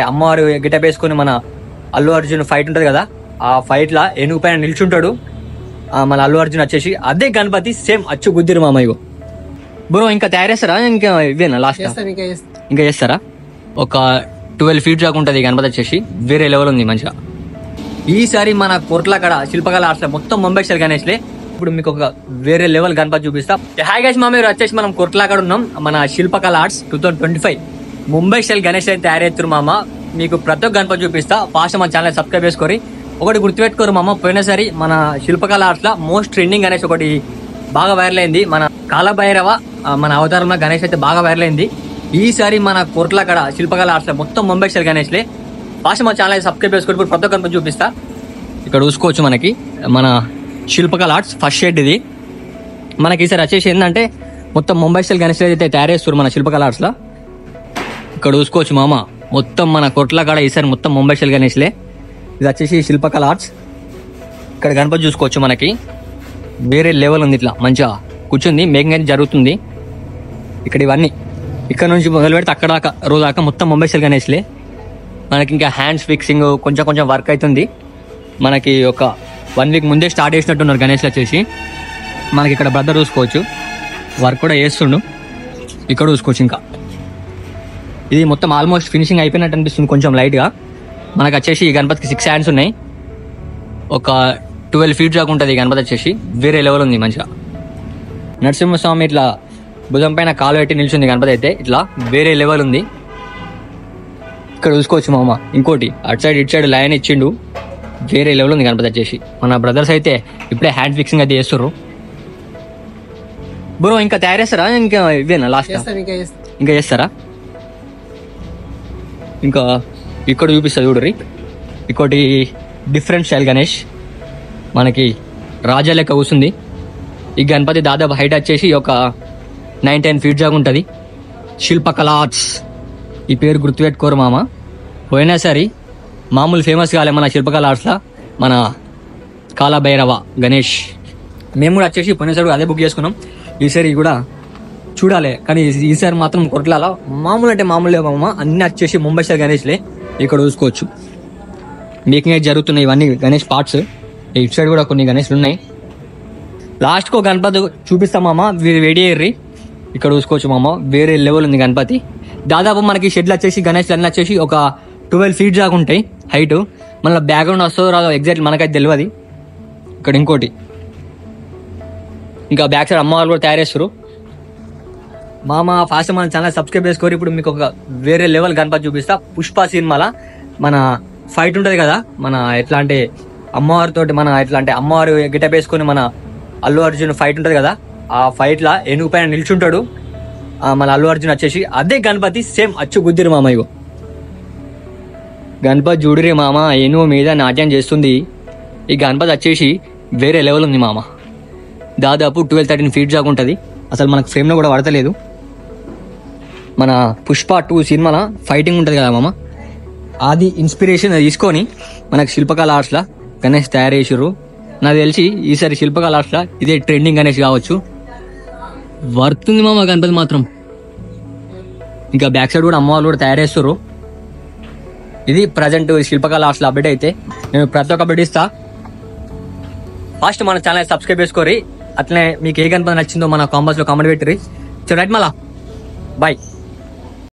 అమ్మవారు గెటప్ వేసుకుని మన అల్లు అర్జున్ ఫైట్ ఉంటది కదా, ఆ ఫైట్ లా ఏనుగు పైన నిల్చుంటాడు మన అల్లు అర్జున్ వచ్చేసి. అదే గణపతి సేమ్ అచ్చు గుద్దిరు మామయ్య బ్రో. ఇంకా తయారు చేస్తారా? ఇంకా ఇవేనా లాస్ట్ ఇంకా చేస్తారా? ఒక 12 feet దాకా ఉంటుంది గణపతి వచ్చేసి. వేరే లెవెల్ ఉంది మంచిగా. ఈసారి మన కోట్ల కాడ శిల్పకళ ఆర్ట్స్ మొత్తం ముంబై స్టైల్ గణేష్లే. ఇప్పుడు మీకు ఒక వేరే లెవెల్ గణపతి చూపిస్తా. హాయ్ గైస్, మామయ్య వచ్చేసి మనం కోట్ల కాడ ఉన్నాం. మన శిల్పకళ ఆర్ట్స్ 2025 ముంబై స్టైల్ గణేష్ అయితే తయారెత్తురు మామ. మీకు ప్రతి ఒక్క గణపతి చూపిస్తా. ఫాస్ట్ మన ఛానల్ సబ్స్క్రైబ్ చేసుకొని ఒకటి గుర్తుపెట్టుకోరు మామ. పోయినసారి మన శిల్పకళ ఆర్ట్స్ లా మోస్ట్ ట్రెండింగ్ గణేష్ ఒకటి బాగా వైరల్ అయింది. మన కాలభైరవ మన అవతారంలో గణేష్ అయితే బాగా వైరల్ అయింది. ఈసారి మన కోట్ల కాడ శిల్పకళ ఆర్ట్స్ మొత్తం ముంబై స్టైల్ గణేష్లే. ఫాస్ట్ మన ఛానల్ సబ్స్క్రైబ్ చేసుకొని ఇప్పుడు ప్రతి ఒక్క గణపతి చూపిస్తా. ఇక్కడ చూసుకోవచ్చు మనకి మన శిల్పకళ ఆర్ట్స్ ఫస్ట్ షేడ్ ఇది. మనకి ఈసారి వచ్చేసి ఏంటంటే మొత్తం ముంబై స్టైల్ గణేష్ అయితే తయారు చేస్తారు మన శిల్పకళ ఆర్ట్స్ లా. ఇక్కడ చూసుకోవచ్చు మామ, మొత్తం మన కొట్ల కాడ ఈసారి మొత్తం ముంబై స్టైల్ గణేష్లే. ఇది వచ్చేసి శిల్పకళ ఆర్ట్స్. ఇక్కడ గణపతి చూసుకోవచ్చు మనకి వేరే లెవెల్ ఉంది. ఇట్లా మంచిగా కూర్చుంది, మేకింగ్ అయితే జరుగుతుంది. ఇక్కడ ఇవన్నీ ఇక్కడ నుంచి మొదలు పెడితే అక్కడ దాకా రోజు దాకా మొత్తం ముంబై స్టైల్ గణేష్లే. మనకి ఇంకా హ్యాండ్స్ ఫిక్సింగ్ కొంచెం వర్క్ అవుతుంది. మనకి ఒక 1 week ముందే స్టార్ట్ చేసినట్టున్నారు గణేష్ వచ్చేసి. మనకి ఇక్కడ బ్రదర్ చూసుకోవచ్చు వర్క్ కూడా చేస్తుండు. ఇక్కడ చూసుకోవచ్చు ఇంకా ఇది మొత్తం ఆల్మోస్ట్ ఫినిషింగ్ అయిపోయినట్టు అనిపిస్తుంది కొంచెం లైట్గా. మనకు వచ్చేసి ఈ గణపతికి 6 hands ఉన్నాయి. ఒక 12 feet దాకా ఉంటుంది ఈ గణపతి వచ్చేసి. వేరే లెవెల్ ఉంది మంచిగా. నరసింహస్వామి ఇట్లా భుజం పైన కాలు పెట్టి నిల్చుంది గణపతి అయితే. ఇట్లా వేరే లెవెల్ ఉంది. ఇక్కడ చూసుకోవచ్చు మామ. ఇంకోటి అటు సైడ్ ఇటు సైడ్ లైన్ ఇచ్చిండు. వేరే లెవెల్ ఉంది గణపతి వచ్చేసి. మన బ్రదర్స్ అయితే ఇప్పుడే హ్యాండ్ ఫిక్సింగ్ అయితే చేస్తుర్రు బ్రో. ఇంకా తయారు చేస్తారా? ఇంకా ఇవేనా లాస్ట్ ఇంకా చేస్తారా? ఇంకా ఇక్కడ చూపిస్తుంది చూడరి. ఇంకోటి డిఫరెంట్ స్టైల్ గణేష్ మనకి రాజా లెక్క కూర్చుంది. ఈ గణపతి దాదాపు హైట్ వచ్చేసి ఒక 9-10 feet దాకా ఉంటుంది. శిల్పకళ ఆర్ట్స్ ఈ పేరు గుర్తుపెట్టుకోరు మామ. పోయినా సరే మామూలు ఫేమస్ కాలే మన శిల్పకళ ఆర్ట్స్లో మన కాలభైరవ గణేష్. మేము కూడా వచ్చేసి పోయినసారి అదే బుక్ చేసుకున్నాం. ఈసారి కూడా చూడాలి. కానీ ఈసారి మాత్రం కొట్లాల మామూలు అంటే మామూలే మామ. అన్ని వచ్చేసి ముంబై స్టైల్ గణేష్లే. ఇక్కడ చూసుకోవచ్చు మేకింగ్ అయితే జరుగుతున్నాయి. ఇవన్నీ గణేష్ పార్ట్స్. ఇటు సైడ్ కూడా కొన్ని గణేష్లు ఉన్నాయి. లాస్ట్కి ఒక గణపతి చూపిస్తాం మామ. రెడీ అయ్యి ఇక్కడ చూసుకోవచ్చు మామ. వేరే లెవెల్ ఉంది గణపతి. దాదాపు మనకి షెడ్లు వచ్చేసి గణేష్లు అన్నీ వచ్చేసి ఒక 12 feet దాకా ఉంటాయి హైట్. మళ్ళీ బ్యాక్గ్రౌండ్ వస్తుందో రాదో ఎగ్జాక్ట్ మనకైతే తెలియదు. ఇక్కడ ఇంకోటి ఇంకా బ్యాక్ సైడ్ అమ్మవారు కూడా తయారు చేస్తారు మామ. ఫాస్ట్ మన ఛానల్ సబ్స్క్రైబ్ చేసుకోరు. ఇప్పుడు మీకు ఒక వేరే లెవెల్ గణపతి చూపిస్తా. పుష్ప సినిమాలో మన ఫైట్ ఉంటుంది కదా, మన ఎట్లా అంటే అమ్మవారితో మన ఎట్లా అంటే అమ్మవారు గెటప్ వేసుకుని మన అల్లు అర్జున్ ఫైట్ ఉంటుంది కదా, ఆ ఫైట్ లా ఏనుగు పైన నిల్చుంటాడు మన అల్లు అర్జున్ వచ్చేసి. అదే గణపతి సేమ్ అచ్చు గుద్దిరు మామయ్య. గణపతి చూడిరే మామ, ఏనుగు మీద నాట్యం చేస్తుంది. ఈ గణపతి వచ్చేసి వేరే లెవెల్ ఉంది మామ. దాదాపు 12-13 feet దాకా ఉంటుంది. అసలు మనకు ఫ్రేమ్లో కూడా పడతలేదు. మన పుష్ప 2 సినిమాలో ఫైటింగ్ ఉంటుంది కదా మామ, అది ఇన్స్పిరేషన్ తీసుకొని మనకు శిల్పకళ ఆర్ట్స్లా గణేష్ తయారు చేసిర్రు. నాకు తెలిసి ఈసారి శిల్పకళ ఆర్ట్స్లా ఇదే ట్రెండింగ్ గణేష్ కావచ్చు. వర్తుంది మామ గణపతి మాత్రం. ఇంకా బ్యాక్ సైడ్ కూడా అమ్మవాళ్ళు కూడా తయారు చేస్తారు. ఇది ప్రజెంట్ శిల్పకళ ఆర్ట్స్లో అప్డేట్ అయితే నేను ప్రతి ఒక్క అప్డేట్ ఇస్తా. ఫస్ట్ మన ఛానల్ సబ్స్క్రైబ్ చేసుకోరి. అట్లనే మీకు ఏ గణపతి నచ్చిందో మన కామెంట్స్లో కామెంట్ పెట్టిరి. రైట్ మళ్ళా బాయ్.